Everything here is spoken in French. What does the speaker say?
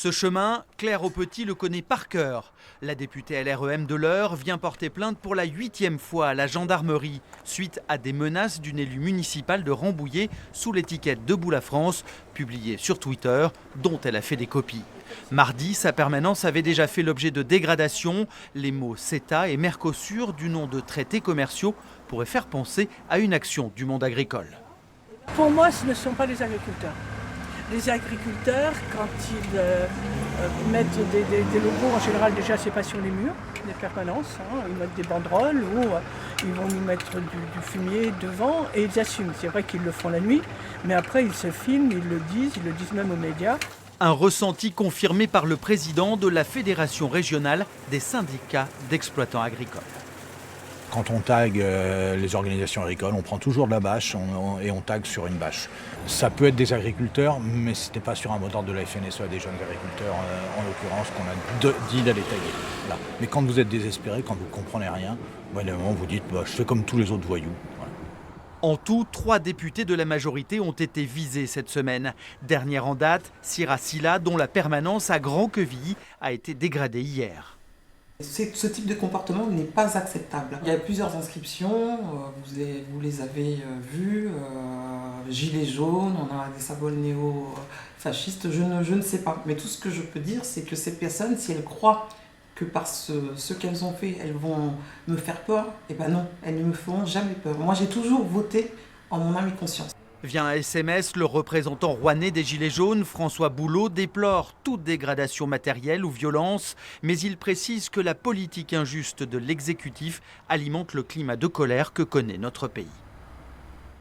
Ce chemin, Claire Aupetit le connaît par cœur. La députée LREM de l'Eure vient porter plainte pour la 8e fois à la gendarmerie, suite à des menaces d'une élue municipale de Rambouillet sous l'étiquette Debout la France, publiée sur Twitter, dont elle a fait des copies. Mardi, sa permanence avait déjà fait l'objet de dégradations. Les mots CETA et Mercosur, du nom de traités commerciaux, pourraient faire penser à une action du monde agricole. Pour moi, ce ne sont pas les agriculteurs. Les agriculteurs, quand ils mettent des logos, en général déjà c'est pas sur les murs, des permanences, ils mettent des banderoles ou ils vont nous mettre du fumier devant et ils assument. C'est vrai qu'ils le font la nuit, mais après ils se filment, ils le disent même aux médias. Un ressenti confirmé par le président de la Fédération régionale des syndicats d'exploitants agricoles. Quand on tag les organisations agricoles, on prend toujours de la bâche et on tag sur une bâche. Ça peut être des agriculteurs, mais ce n'était pas sur un mot d'ordre de la FNSEA, des jeunes agriculteurs en l'occurrence, qu'on a dit d'aller taguer. Là. Mais quand vous êtes désespéré, quand vous ne comprenez rien, à un moment vous dites je fais comme tous les autres voyous. Voilà. En tout, 3 députés de la majorité ont été visés cette semaine. Dernière en date, Sira Silla, dont la permanence à Grand-Quevilly a été dégradée hier. Ce type de comportement n'est pas acceptable. Il y a plusieurs inscriptions, vous les avez vues, gilets jaunes, on a des symboles néo-fascistes, je ne sais pas. Mais tout ce que je peux dire, c'est que ces personnes, si elles croient que par ce qu'elles ont fait, elles vont me faire peur, eh ben non, elles ne me feront jamais peur. Moi, j'ai toujours voté en mon âme et conscience. Via un SMS, le représentant rouennais des Gilets jaunes, François Boulot, déplore toute dégradation matérielle ou violence, mais il précise que la politique injuste de l'exécutif alimente le climat de colère que connaît notre pays.